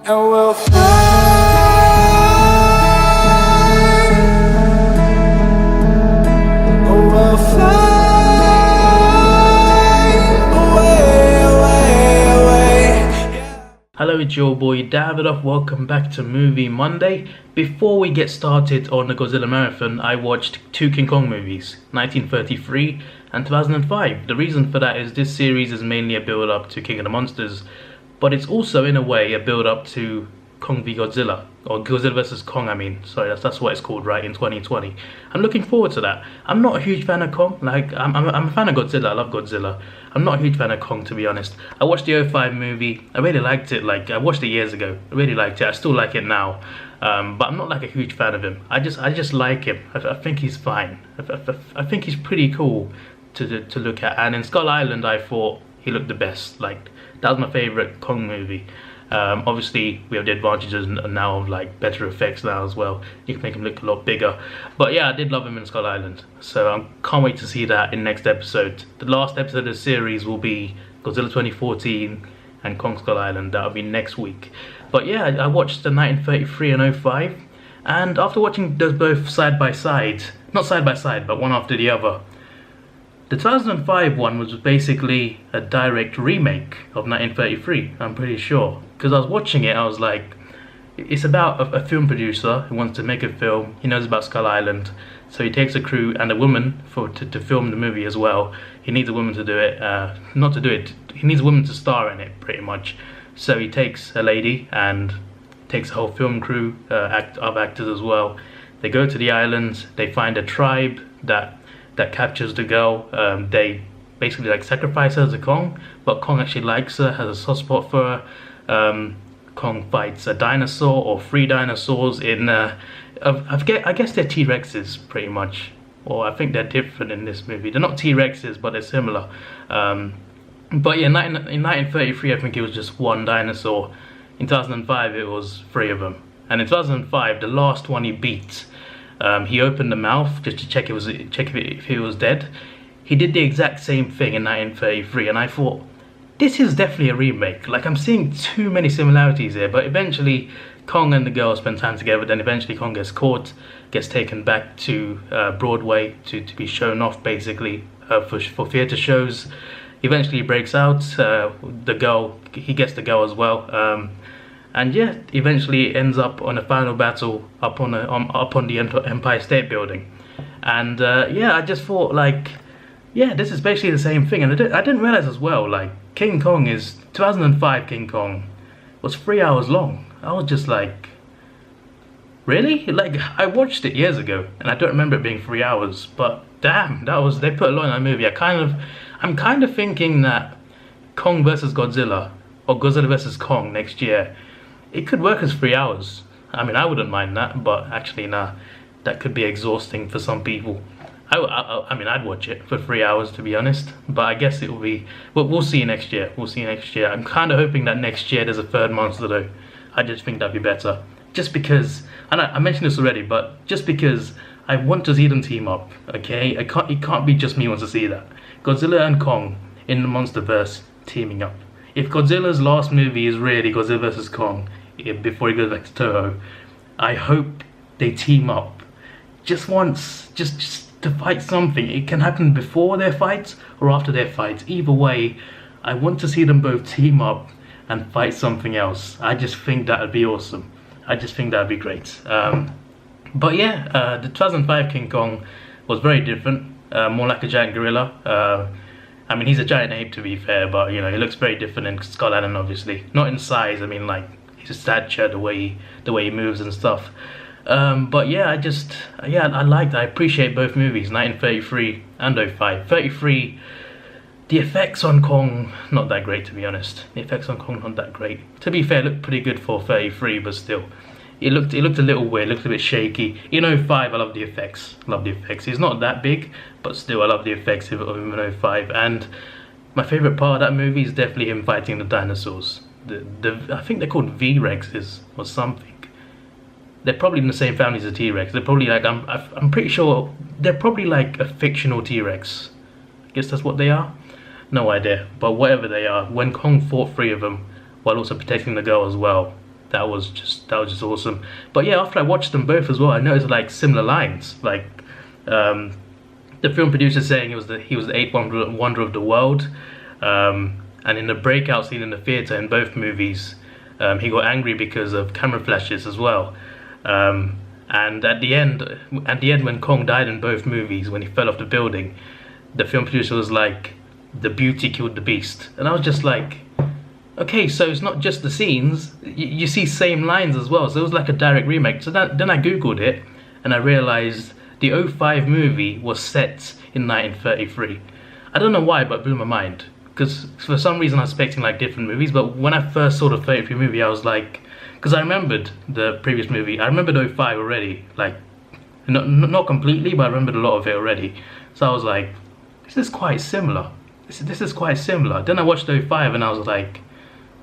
and we'll fly. We'll fly away, away, away. Hello, it's your boy Davidoff. Welcome back to Movie Monday. Before we get started on the Godzilla Marathon, I watched two King Kong movies, 1933 and 2005. The reason for that is this series is mainly a build-up to King of the Monsters, but it's also in a way a build-up to Kong v Godzilla, or Godzilla vs Kong. That's what it's called, right? In 2020, I'm looking forward to that. I'm not a huge fan of Kong. Like I'm a fan of Godzilla. I love Godzilla. I'm not a huge fan of Kong, to be honest. I watched the '05 movie. I really liked it. Like I watched it years ago. I really liked it. I still like it now. But I'm not like a huge fan of him. I just like him. I think he's fine. I think he's pretty cool to look at. And in Skull Island, I thought he looked the best. Like that was my favorite Kong movie. Obviously we have the advantages now of like better effects now as well. You can make him look a lot bigger, but yeah, I did love him in Skull Island, so I can't wait to see that in next episode. The last episode of the series will be Godzilla 2014 and Kong Skull Island. That'll be next week. But yeah, I watched the 1933 and '05, and after watching those both side by side, not side by side but one after the other, the 2005 one was basically a direct remake of 1933, I'm pretty sure. Because I was watching it, I was like, it's about a film producer who wants to make a film. He knows about Skull Island, so he takes a crew and a woman to film the movie as well. He needs a woman to do it, he needs a woman to star in it, pretty much. So he takes a lady and takes a whole film crew of actors as well. They go to the islands, they find a tribe that captures the girl. They basically like sacrifice her to Kong, but Kong actually likes her, has a soft spot for her. Kong fights a dinosaur or 3 dinosaurs in I guess they're T-Rexes pretty much, or I think they're different in this movie. They're not T-Rexes, but they're similar. But yeah, in 1933 I think it was just 1 dinosaur. In 2005 it was 3 of them, and in 2005 the last one he beat, he opened the mouth just to check if he was dead. He did the exact same thing in 1933, and I thought, this is definitely a remake. Like, I'm seeing too many similarities here. But eventually Kong and the girl spend time together. Then eventually Kong gets caught, gets taken back to Broadway to be shown off, basically, for theatre shows. Eventually he breaks out. He gets the girl as well. And yeah, eventually ends up on a final battle up on the Empire State Building. And yeah, I just thought, like, yeah, this is basically the same thing. And I didn't realize as well, like, 2005 King Kong was 3 hours long. I was just like, really? Like, I watched it years ago and I don't remember it being 3 hours, but damn, they put a lot in that movie. I'm kind of thinking that Kong versus Godzilla, or Godzilla versus Kong next year, it could work as 3 hours. I mean, I wouldn't mind that, but actually, nah, that could be exhausting for some people. I mean, I'd watch it for 3 hours, to be honest, but I guess it will be, well, we'll see next year. I'm kind of hoping that next year there's a 3rd monster though. I just think that'd be better. Just because, and I mentioned this already, but just because I want to see them team up, okay? It can't be just me who wants to see that. Godzilla and Kong in the Monsterverse teaming up. If Godzilla's last movie is really Godzilla vs Kong, before he goes back to Toho, I hope they team up just once, just to fight something. It can happen before their fights or after their fights. Either way, I want to see them both team up and fight something else. I just think that would be awesome. I just think that would be great. But yeah, the 2005 King Kong was very different, more like a giant gorilla. I mean, he's a giant ape, to be fair, but you know, he looks very different in Skull Island, obviously. Not in size, I mean, like his stature, the way he moves and stuff. But yeah, I appreciate both movies, 1933 and '05. 33, the effects on Kong, not that great, to be honest. The effects on Kong, not that great. To be fair, it looked pretty good for 33, but still. It looked a little weird, looked a bit shaky. In '05, I love the effects. He's not that big, but still, I love the effects of him in '05. And my favourite part of that movie is definitely him fighting the dinosaurs. I think they're called V-Rexes or something. They're probably in the same family as a T-Rex. They're probably like, I'm pretty sure they're probably like a fictional T-Rex. I guess that's what they are. No idea, but whatever they are, when Kong fought 3 of them while also protecting the girl as well, that was just awesome. But yeah, after I watched them both as well, I noticed like similar lines. Like the film producer saying he was the eighth wonder of the world. And in the breakout scene in the theater in both movies, he got angry because of camera flashes as well. And at the end, when Kong died in both movies, when he fell off the building, the film producer was like, "The beauty killed the beast," and I was just like, okay, so it's not just the scenes, you see same lines as well, so it was like a direct remake. So then I googled it, and I realized the '05 movie was set in 1933. I don't know why, but it blew my mind, because for some reason I was expecting like different movies, but when I first saw the 33 movie, I was like, because I remembered the previous movie, I remembered '05 already, like, not completely, but I remembered a lot of it already, so I was like, this is quite similar. This is quite similar. Then I watched '05 and I was like,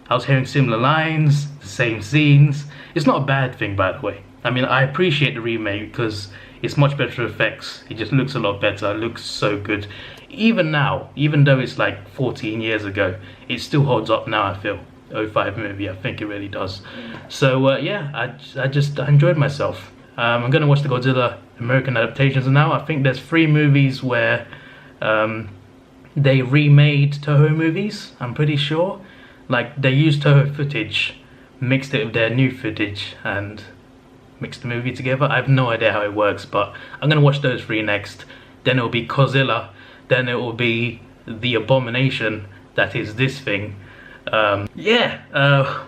I was hearing similar lines, the same scenes. It's not a bad thing, by the way. I mean, I appreciate the remake because it's much better effects. It just looks a lot better. It looks so good. Even now, even though it's like 14 years ago, it still holds up now, I feel. '05 movie, I think it really does. So yeah, I enjoyed myself. I'm gonna watch the Godzilla American adaptations now. I think there's 3 movies where they remade Toho movies, I'm pretty sure. Like, they used Toho footage, mixed it with their new footage, and mixed the movie together. I have no idea how it works, but I'm gonna watch those 3 next. Then it will be Godzilla, then it will be the abomination that is this thing. Well,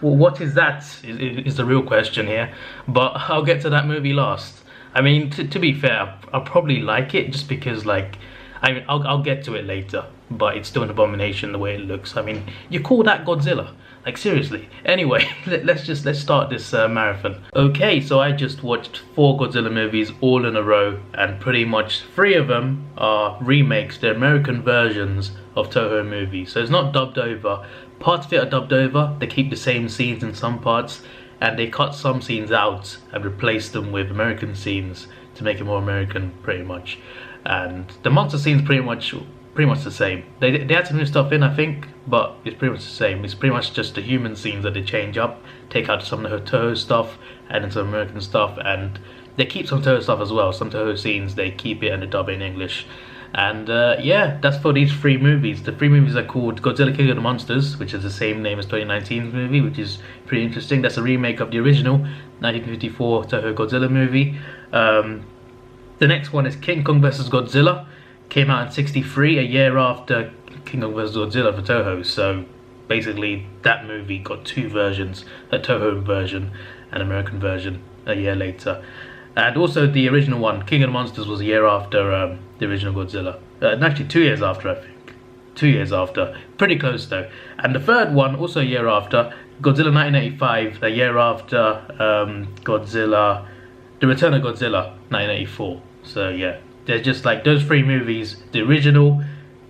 what is that is the real question here, but I'll get to that movie last. I mean, to be fair, I'll probably like it just because, like, I mean, I'll get to it later, but it's still an abomination the way it looks. I mean, you call that Godzilla? Like, seriously. Anyway, let's start this marathon. Okay, so I just watched 4 Godzilla movies all in a row, and pretty much 3 of them are remakes, they're American versions of Toho movies. So it's not dubbed over. Parts of it are dubbed over, they keep the same scenes in some parts, and they cut some scenes out and replace them with American scenes to make it more American, pretty much. And the monster scene's pretty much the same. They add some new stuff in, I think, but it's pretty much the same. It's pretty much just the human scenes that they change up, take out some of the Toho stuff, add in some American stuff, and they keep some Toho stuff as well. Some Toho scenes they keep it and they dub it in English. And yeah, that's for these 3 movies. The 3 movies are called Godzilla King of the Monsters, which is the same name as 2019's movie, which is pretty interesting. That's a remake of the original 1954 Toho Godzilla movie. The next one is King Kong vs. Godzilla. Came out in '63, a year after King Kong vs. Godzilla for Toho. So basically, that movie got 2 versions, a Toho version and American version, a year later. And also the original one, King of the Monsters, was a year after the original Godzilla. Actually, 2 years after, I think. 2 years after. Pretty close though. And the third one, also a year after, Godzilla 1985, a year after Godzilla, The Return of Godzilla 1984. So yeah, there's just like those 3 movies, the original,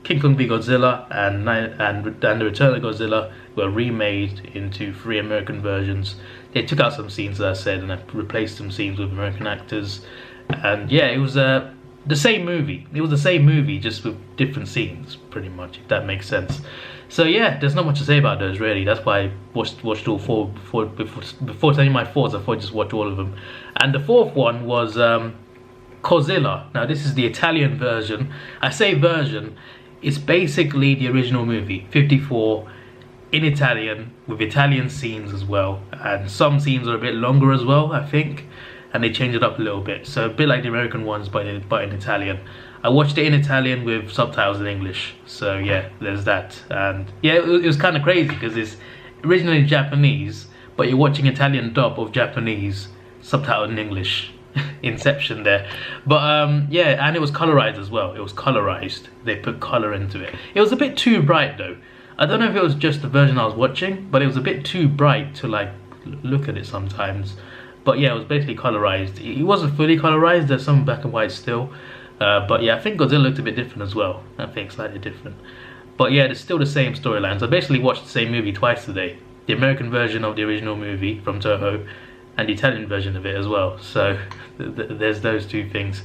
King Kong v Godzilla, and The Return of Godzilla were remade into 3 American versions. They took out some scenes, as I said, and replaced some scenes with American actors. And yeah, it was the same movie. It was the same movie, just with different scenes, pretty much, if that makes sense. So yeah, there's not much to say about those, really. That's why I watched all 4 before telling my thoughts. I thought I'd just watch all of them. And the 4th one was Godzilla. Now this is the Italian version. I say version, it's basically the original movie, 54, in Italian, with Italian scenes as well. And some scenes are a bit longer as well, I think. And they changed it up a little bit. So a bit like the American ones, but in Italian. I watched it in Italian with subtitles in English. So yeah, there's that. And yeah, it was kind of crazy because it's originally Japanese, but you're watching Italian dub of Japanese, subtitled in English. Inception there. But yeah, and it was colorized as well. It was colorized. They put color into it. It was a bit too bright though. I don't know if it was just the version I was watching, but it was a bit too bright to like look at it sometimes. But yeah, it was basically colorized. It wasn't fully colorized. There's some black and white still. But yeah, I think Godzilla looked a bit different as well. I think slightly different. But yeah, it's still the same storylines. I basically watched the same movie twice today. The American version of the original movie from Toho, and the Italian version of it as well. So there's those 2 things.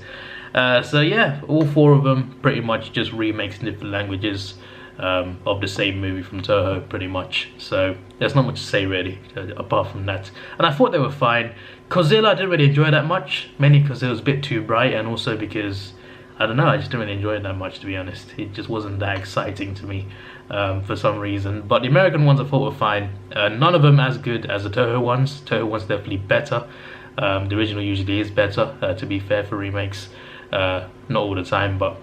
So yeah, all 4 of them pretty much just remakes in different languages. of the same movie from Toho, pretty much. So there's not much to say really, apart from that. And I thought they were fine. Godzilla I didn't really enjoy that much, mainly because it was a bit too bright, and also because, I don't know, I just didn't really enjoy it that much, to be honest. It just wasn't that exciting to me for some reason. But the American ones I thought were fine. None of them as good as the Toho ones. Toho one's definitely better. The original usually is better, to be fair, for remakes. Not all the time, but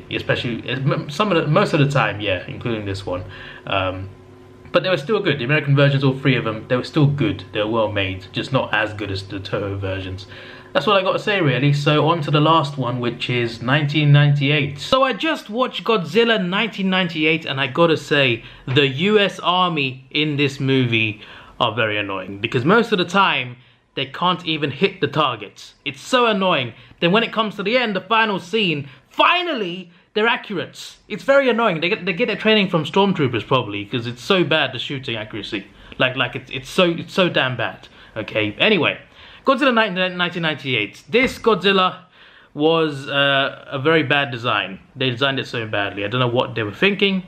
especially most of the time, yeah, including this one. But they were still good. The American versions, all three of them, they were still good. They were well made, just not as good as the Toho versions. That's what I got to say really. So on to the last one, which is 1998. So I just watched Godzilla 1998, and I gotta say, the US Army in this movie are very annoying, because most of the time they can't even hit the targets. It's so annoying. Then when it comes to the end, the final scene, finally they're accurate. It's very annoying. They get their training from stormtroopers probably, because it's so bad, the shooting accuracy. It's so damn bad. Okay. Anyway, Godzilla 1998. This Godzilla was a very bad design. They designed it so badly. I don't know what they were thinking,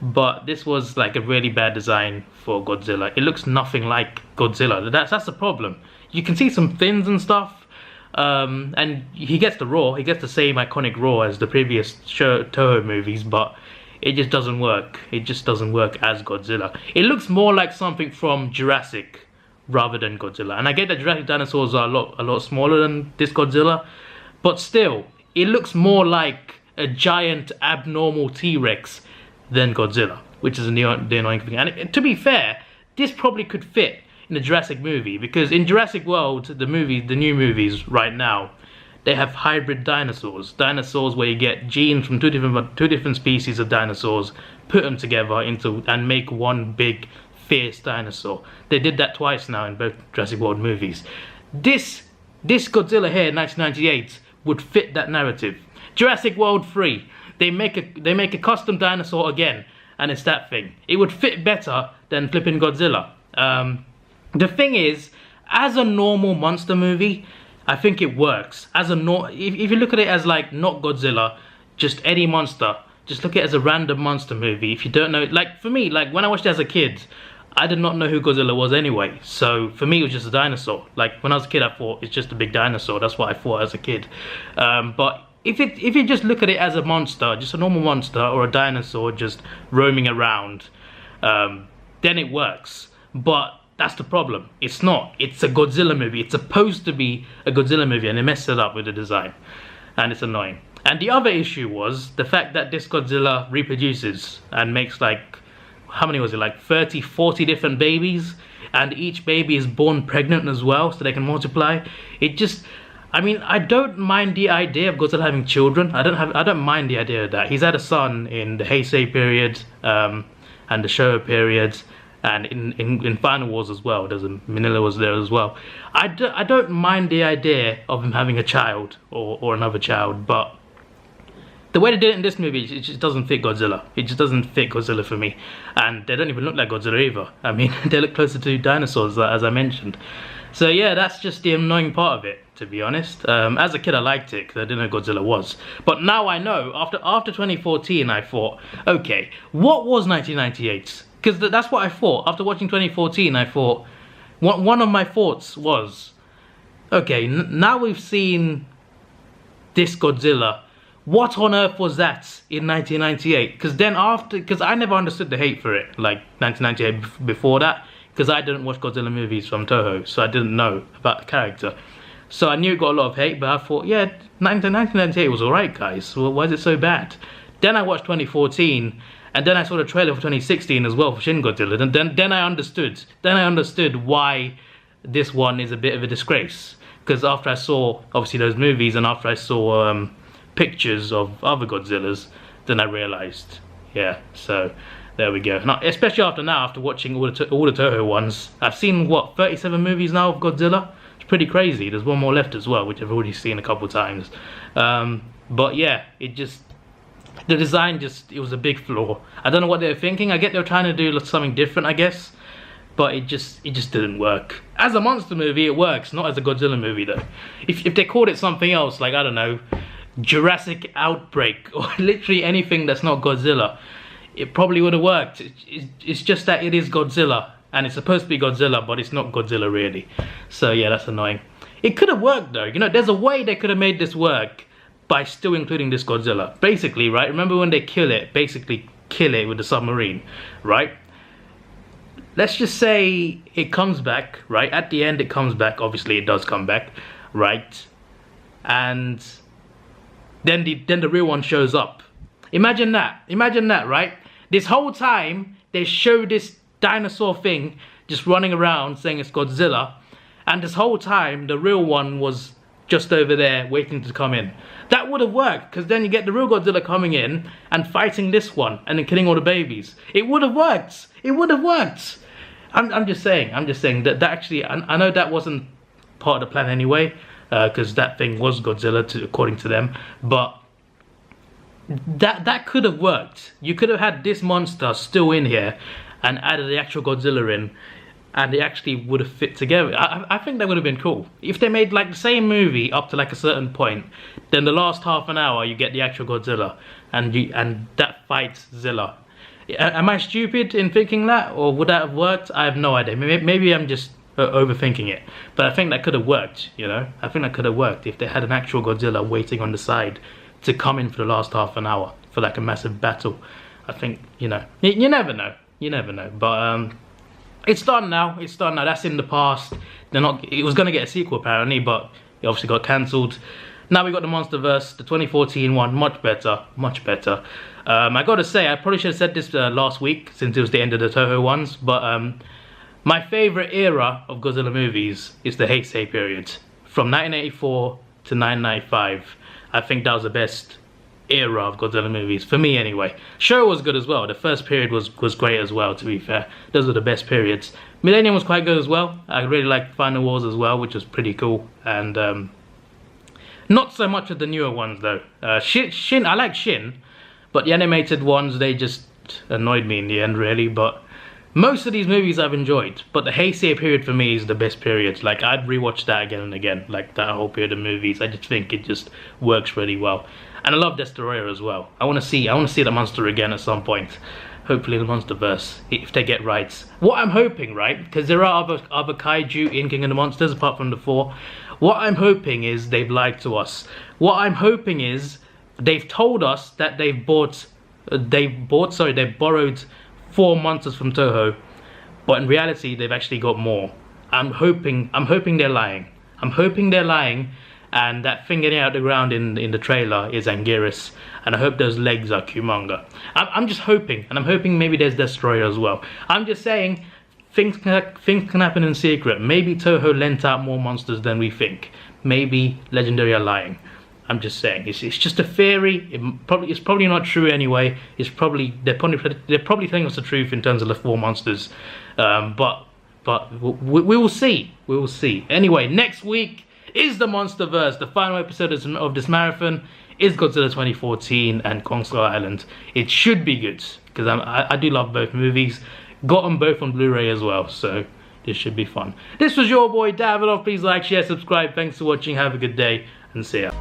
but this was like a really bad design for Godzilla. It looks nothing like Godzilla. That's the problem. You can see some fins and stuff, and he gets the roar. He gets the same iconic roar as the previous Toho movies, but it just doesn't work. It just doesn't work as Godzilla. It looks more like something from Jurassic rather than Godzilla. And I get that Jurassic dinosaurs are a lot smaller than this Godzilla, but still, it looks more like a giant abnormal T-Rex than Godzilla, which is the annoying thing. And to be fair, this probably could fit in the Jurassic movie, because in Jurassic World, the new movies right now, they have hybrid dinosaurs where you get genes from two different species of dinosaurs, put them together and make one big fierce dinosaur. They did that twice now in both Jurassic World movies. This Godzilla here in 1998 would fit that narrative. Jurassic World 3, they make a custom dinosaur again, and it's that thing. It would fit better than flipping Godzilla. The thing is, as a normal monster movie, I think it works. If you look at it as like not Godzilla, just any monster, just look at it as a random monster movie. If you don't know, like for me, like when I watched it as a kid, I did not know who Godzilla was anyway. So for me, it was just a dinosaur. Like when I was a kid, I thought it's just a big dinosaur. That's what I thought as a kid. But if you just look at it as a monster, just a normal monster or a dinosaur just roaming around, then it works. But that's the problem. It's not. It's a Godzilla movie. It's supposed to be a Godzilla movie, and they messed it up with the design, and it's annoying. And the other issue was the fact that this Godzilla reproduces and makes like, how many was it, like 30, 40 different babies, and each baby is born pregnant as well, so they can multiply. It just, I mean, I don't mind the idea of Godzilla having children. I don't mind the idea of that. He's had a son in the Heisei period, and the Showa period, and in Final Wars as well. Manila was there as well. I don't mind the idea of him having a child or another child, but the way they did it in this movie, it just doesn't fit Godzilla. It just doesn't fit Godzilla for me. And they don't even look like Godzilla either. I mean, they look closer to dinosaurs, as I mentioned. So yeah, that's just the annoying part of it, to be honest. As a kid, I liked it because I didn't know Godzilla was. But now I know. After 2014, I thought, okay, what was 1998? Because that's what I thought. After watching 2014, I thought, one of my thoughts was, okay, now we've seen this Godzilla. What on earth was that in 1998? Because I never understood the hate for it, like 1998 before that, because I didn't watch Godzilla movies from Toho, so I didn't know about the character. So I knew it got a lot of hate, but I thought, yeah, 1998 was alright, guys. So why is it so bad? Then I watched 2014, and then I saw the trailer for 2016 as well for Shin Godzilla, and then I understood. Then I understood why this one is a bit of a disgrace. Because after I saw, obviously, those movies, and after I saw pictures of other Godzillas, then I realised, yeah, so there we go. Now, especially after watching all the Toho ones, I've seen, what, 37 movies now of Godzilla? It's pretty crazy. There's one more left as well, which I've already seen a couple times. But yeah, the design it was a big flaw. I don't know what they were thinking. I get they were trying to do something different, I guess, but it just didn't work. As a monster movie, it works, not as a Godzilla movie though. If they called it something else, like, I don't know, Jurassic Outbreak, or literally anything that's not Godzilla, it probably would have worked. It's just that it is Godzilla, and it's supposed to be Godzilla, but it's not Godzilla really. So yeah, that's annoying. It could have worked though. You know, there's a way they could have made this work by still including this Godzilla. Basically, right? Remember when they basically kill it with the submarine, right? Let's just say it comes back, right? At the end, it comes back. Obviously, it does come back, right? And then the real one shows up. Imagine that, right? This whole time, they show this dinosaur thing just running around saying it's Godzilla, and this whole time, the real one was just over there waiting to come in. That would have worked, because then you get the real Godzilla coming in and fighting this one and then killing all the babies. It would have worked. It would have worked. I'm just saying that actually, I know that wasn't part of the plan anyway, because that thing was Godzilla according to them, but that could have worked. You could have had this monster still in here and added the actual Godzilla in, and it actually would have fit together. I think that would have been cool. If they made like the same movie up to like a certain point, then the last half an hour you get the actual Godzilla and that fights Zilla. Am I stupid in thinking that, or would that have worked? I have no idea. Maybe I'm just overthinking it, but I think that could have worked. You know, I think that could have worked if they had an actual Godzilla waiting on the side to come in for the last half an hour for like a massive battle. I think, you know, you never know. You never know. But it's done now. It's done now. That's in the past. They're not. It was gonna get a sequel apparently, but it obviously got cancelled. Now we got the MonsterVerse, the 2014 one, much better, much better. I gotta say, I probably should have said this last week since it was the end of the Toho ones, but my favorite era of Godzilla movies is the Heisei period, from 1984 to 1995. I think that was the best era of Godzilla movies, for me anyway. Showa was good as well. The first period was great as well, to be fair. Those were the best periods. Millennium was quite good as well. I really liked Final Wars as well, which was pretty cool. And not so much of the newer ones though. Shin, I like Shin, but the animated ones, they just annoyed me in the end really. But most of these movies I've enjoyed, but the Heisei period for me is the best period. Like, I'd rewatch that again and again, like that whole period of movies. I just think it just works really well. And I love Destroyer as well. I want to see the monster again at some point. Hopefully the MonsterVerse, if they get right. What I'm hoping, right, because there are other kaiju in King of the Monsters apart from the 4. What I'm hoping is they've lied to us. What I'm hoping is they've told us that they've borrowed 4 monsters from Toho, but in reality they've actually got more. I'm hoping they're lying. I'm hoping they're lying, and that thing getting out of the ground in the trailer is Anguirus, and I hope those legs are Kumanga. I'm just hoping, and I'm hoping maybe there's Destroyer as well. I'm just saying, things can happen in secret. Maybe Toho lent out more monsters than we think. Maybe Legendary are lying. I'm just saying, it's just a theory. It's probably not true anyway. They're probably telling us the truth in terms of the 4 monsters. But we will see. We will see. Anyway, next week is the MonsterVerse. The final episode of this marathon is Godzilla 2014 and Kong Skull Island. It should be good because I do love both movies. Got them both on Blu-ray as well, so this should be fun. This was your boy Davidoff. Please like, share, subscribe. Thanks for watching. Have a good day and see ya.